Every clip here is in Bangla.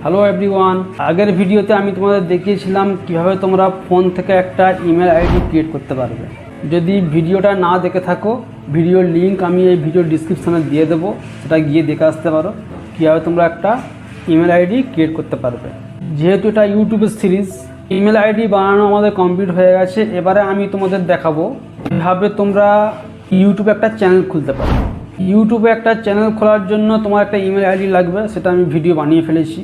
হ্যালো এভরিওয়ান, আগের ভিডিওতে আমি তোমাদের দেখিয়েছিলাম কিভাবে তোমরা ফোন থেকে একটা ইমেল আইডি ক্রিয়েট করতে পারবে। যদি ভিডিওটা না দেখে থাকো, ভিডিওর লিঙ্ক আমি এই ভিডিওর ডিসক্রিপশানে দিয়ে দেবো, সেটা গিয়ে দেখে আসতে পারো কীভাবে তোমরা একটা ইমেল আইডি ক্রিয়েট করতে পারবে। যেহেতু এটা ইউটিউবের সিরিজ, ইমেল আইডি বানানো আমাদের কমপ্লিট হয়ে গেছে। এবারে আমি তোমাদের দেখাবো কীভাবে তোমরা ইউটিউবে একটা চ্যানেল খুলতে পারো। ইউটিউবে একটা চ্যানেল খোলার জন্য তোমার একটা ইমেল আইডি লাগবে, সেটা আমি ভিডিও বানিয়ে ফেলেছি।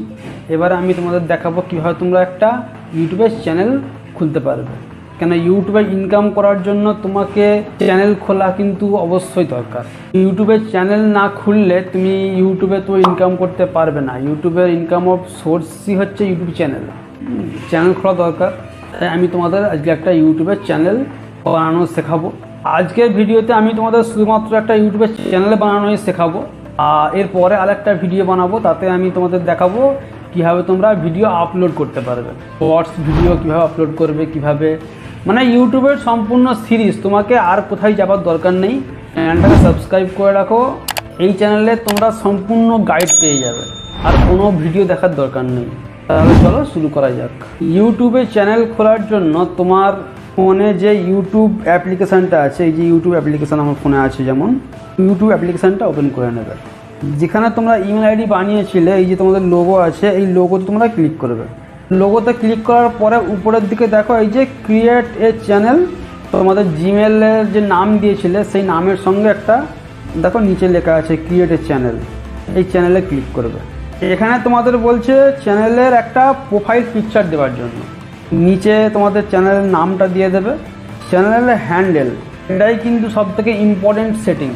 এবারে আমি তোমাদের দেখাবো কীভাবে তোমরা একটা ইউটিউবের চ্যানেল খুলতে পারবে। কেন ইউটিউবে ইনকাম করার জন্য তোমাকে চ্যানেল খোলা কিন্তু অবশ্যই দরকার। ইউটিউবে চ্যানেল না খুললে তুমি ইউটিউবে তো ইনকাম করতে পারবে না। ইউটিউবের ইনকাম অফ সোর্সই হচ্ছে ইউটিউব চ্যানেল খোলা দরকার। তাই আমি তোমাদের আজকে একটা ইউটিউবের চ্যানেল বানানো শেখাবো। আজকের ভিডিওতে আমি তোমাদের শুধুমাত্র একটা ইউটিউবের চ্যানেল বানানোই শেখাবো। আর এরপরে আরেকটা ভিডিও বানাবো, তাতে আমি তোমাদের দেখাবো কীভাবে তোমরা ভিডিও আপলোড করতে পারবে। শর্টস ভিডিও কীভাবে আপলোড করবে, কীভাবে, মানে ইউটিউবের সম্পূর্ণ সিরিজ। তোমাকে আর কোথায় যাবার দরকার নেই, চ্যানেলটাকে সাবস্ক্রাইব করে রাখো। এই চ্যানেলে তোমরা সম্পূর্ণ গাইড পেয়ে যাবে, আর কোনো ভিডিও দেখার দরকার নেই। তাহলে চলো শুরু করা যাক। ইউটিউবে চ্যানেল খোলার জন্য তোমার ফোনে যে ইউটিউব অ্যাপ্লিকেশানটা আছে, এই যে ইউটিউব অ্যাপ্লিকেশান আমার ফোনে আছে, যেমন ইউটিউব অ্যাপ্লিকেশানটা ওপেন করে নেবে। যেখানে তোমরা ইমেল আইডি বানিয়েছিলে, এই যে তোমাদের লোগো আছে, এই লোগোতে তোমরা ক্লিক করবে। লোগোতে ক্লিক করার পরে উপরের দিকে দেখো এই যে ক্রিয়েট এ চ্যানেল, তোমাদের জিমেলের যে নাম দিয়েছিলে সেই নামের সঙ্গে একটা দেখো নিচে লেখা আছে ক্রিয়েট এ চ্যানেল। এই চ্যানেলে ক্লিক করবে। এখানে তোমাদের বলছে চ্যানেলের একটা প্রোফাইল পিকচার দেওয়ার জন্য। নিচে তোমাদের চ্যানেলের নামটা দিয়ে দেবে। চ্যানেলের হ্যান্ডেল, এটাই কিন্তু সবথেকে ইম্পর্টেন্ট সেটিং।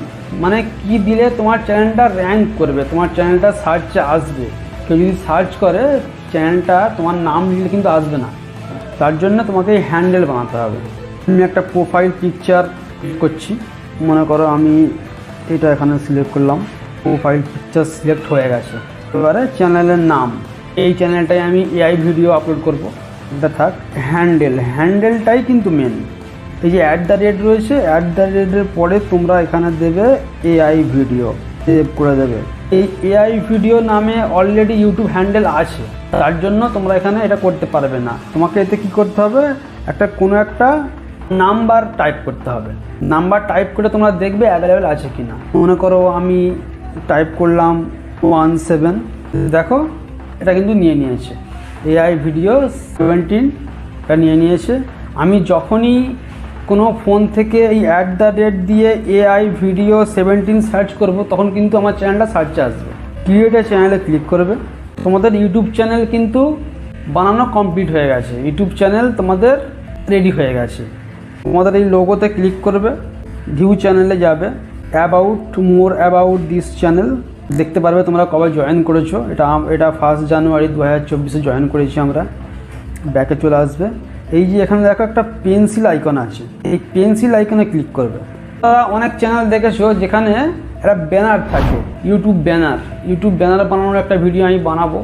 মানে কি দিলে তোমার চ্যানেলটা র্যাঙ্ক করবে, তোমার চ্যানেলটা সার্চে আসবে। কেউ যদি সার্চ করে চ্যানেলটা তোমার নাম দিলে কিন্তু আসবে না। তার জন্য তোমাকে এই হ্যান্ডেল বানাতে হবে। আমি একটা প্রোফাইল পিকচার করছি, মনে করো আমি এটা এখানে সিলেক্ট করলাম, প্রোফাইল পিকচার সিলেক্ট হয়ে গেছে। এবারে চ্যানেলের নাম, এই চ্যানেলটাই আমি এআই ভিডিও আপলোড করব, এটা থাক। হ্যান্ডেলটাই কিন্তু মেন। এই যে @ রয়েছে, @এর পরে তোমরা এখানে দেবে এআই ভিডিও, সেভ করে দেবে। এই এআই ভিডিও নামে অলরেডি ইউটিউব হ্যান্ডেল আছে, তার জন্য তোমরা এখানে এটা করতে পারবে না। তোমাকে এতে কি করতে হবে, কোনো একটা নাম্বার টাইপ করতে হবে। নাম্বার টাইপ করে তোমরা দেখবে অ্যাভেলেবেল আছে কি না। মনে করো আমি টাইপ করলাম 17, দেখো এটা কিন্তু নিয়ে নিয়েছে। এআই ভিডিও 17 এটা নিয়ে নিয়েছে। আমি যখনই কোনো ফোন থেকে এই @ দিয়ে এআই ভিডিও 17 সার্চ করব, তখন কিন্তু আমার চ্যানেলটা সার্চে আসবে। ক্রিয়েট এ চ্যানেলে ক্লিক করবে। তোমাদের ইউটিউব চ্যানেল কিন্তু বানানো কমপ্লিট হয়ে গেছে, ইউটিউব চ্যানেল তোমাদের রেডি হয়ে গেছে। তোমাদের এই লোগোতে ক্লিক করবে, ভিউ চ্যানেলে যাবে, মোর অ্যাবাউট দিস চ্যানেল দেখতে পারবে তোমরা কবে জয়েন করেছো। এটা 1 জানুয়ারি 2024 জয়েন করেছি আমরা। ব্যাকে চলে আসবে। এই যে এখানে দেখো একটা পেন্সিল আইকন আছে, এই পেন্সিল আইকনে ক্লিক করবে। অনেক চ্যানেল দেখেছো যেখানে একটা ব্যানার থাকে, ইউটিউব ব্যানার বানানোর একটা ভিডিও আমি বানাবো।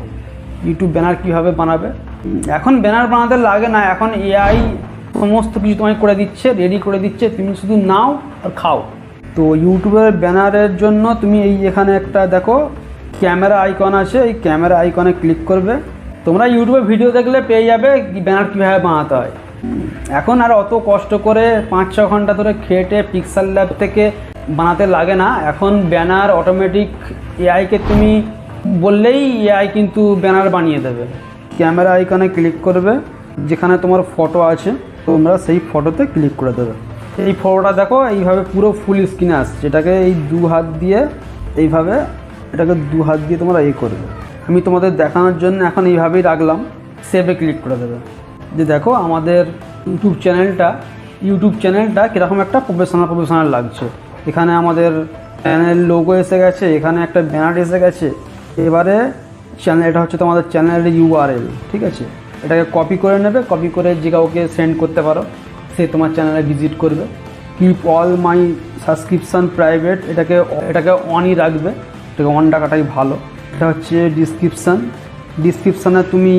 ইউটিউব ব্যানার কীভাবে বানাবে। এখন ব্যানার বানাতে লাগে না, এখন এআই সমস্ত কিছু তোমায় করে দিচ্ছে, রেডি করে দিচ্ছে, তুমি শুধু নাও আর খাও। তো ইউটিউবের ব্যানারের জন্য তুমি এই এখানে একটা দেখো ক্যামেরা আইকন আছে, এই ক্যামেরা আইকনে ক্লিক করবে। তোমরা ইউটিউবে ভিডিও দেখলে পেয়ে যাবে ব্যানার কীভাবে বানাতে হয়। এখন আর অত কষ্ট করে 5-6 ঘন্টা ধরে খেটে পিক্সেল ল্যাব থেকে বানাতে লাগে না। এখন ব্যানার অটোমেটিক এআইকে তুমি বললেই এআই কিন্তু ব্যানার বানিয়ে দেবে। ক্যামেরা আইকনে ক্লিক করবে, যেখানে তোমার ফটো আছে তোমরা সেই ফটোতে ক্লিক করে দেবে। এই ফটোটা দেখো এইভাবে পুরো ফুল স্ক্রিনে আসছে। এটাকে এই 2 হাত দিয়ে এইভাবে, এটাকে 2 হাত দিয়ে তোমরা করবে। আমি তোমাদের দেখানোর জন্য এখন এইভাবেই রাখলাম। সেভে ক্লিক করে দেবে। যে দেখো আমাদের ইউটিউব চ্যানেলটা কীরকম একটা প্রফেশনাল লাগছে। এখানে আমাদের চ্যানেল লোগো এসে গেছে, এখানে একটা ব্যানার এসে গেছে। এবারে এটা হচ্ছে তোমাদের চ্যানেলের URL, ঠিক আছে। এটাকে কপি করে নেবে, কপি করে যে কাউকে সেন্ড করতে পারো, সে তোমার চ্যানেলে ভিজিট করবে। Keep all my subscription private, এটাকে অনই রাখবে, এটাকে অন রাখাটাই ভালো। এটা হচ্ছে ডিসক্রিপশানে তুমি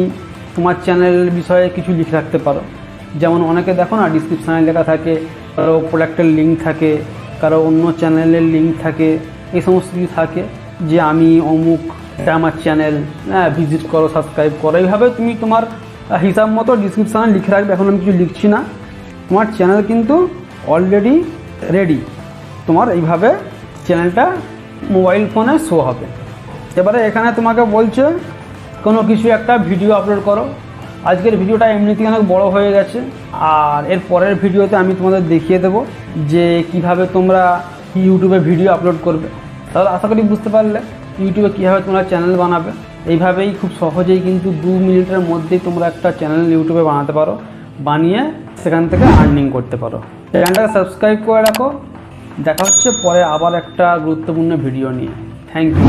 তোমার চ্যানেলের বিষয়ে কিছু লিখে রাখতে পারো। যেমন অনেকে দেখো না ডিসক্রিপশানে লেখা থাকে, কারো প্রোডাক্টের লিঙ্ক থাকে, কারো অন্য চ্যানেলের লিঙ্ক থাকে, এই সমস্ত কিছু থাকে যে আমি অমুক এটা আমার চ্যানেল, ভিজিট করো, সাবস্ক্রাইব করো। এইভাবে তুমি তোমার হিসাব মতো ডিসক্রিপশানে লিখে রাখবে। এখন আমি কিছু লিখছি না, তোমার চ্যানেল কিন্তু অলরেডি রেডি। তোমার এইভাবে চ্যানেলটা মোবাইল ফোনে শো হবে। এবারে এখানে তোমাকে বলছে কোনো কিছু একটা ভিডিও আপলোড করো। আজকের ভিডিওটা এমনিতেই অনেক বড় হয়ে গেছে, আর এর পরের ভিডিওতে আমি তোমাদের দেখিয়ে দেবো যে কিভাবে তোমরা ইউটিউবে ভিডিও আপলোড করবে। তাহলে আশা করি বুঝতে পারলে ইউটিউবে কীভাবে তোমরা চ্যানেল বানাবে। এইভাবেই খুব সহজেই কিন্তু 2 মিনিটের মধ্যেই তোমরা একটা চ্যানেল ইউটিউবে বানাতে পারো, বানিয়ে সেখান থেকে আর্নিং করতে পারো। চ্যানেলটাকে সাবস্ক্রাইব করে রাখো। দেখা হচ্ছে পরে আবার একটা গুরুত্বপূর্ণ ভিডিও নিয়ে। Thank you.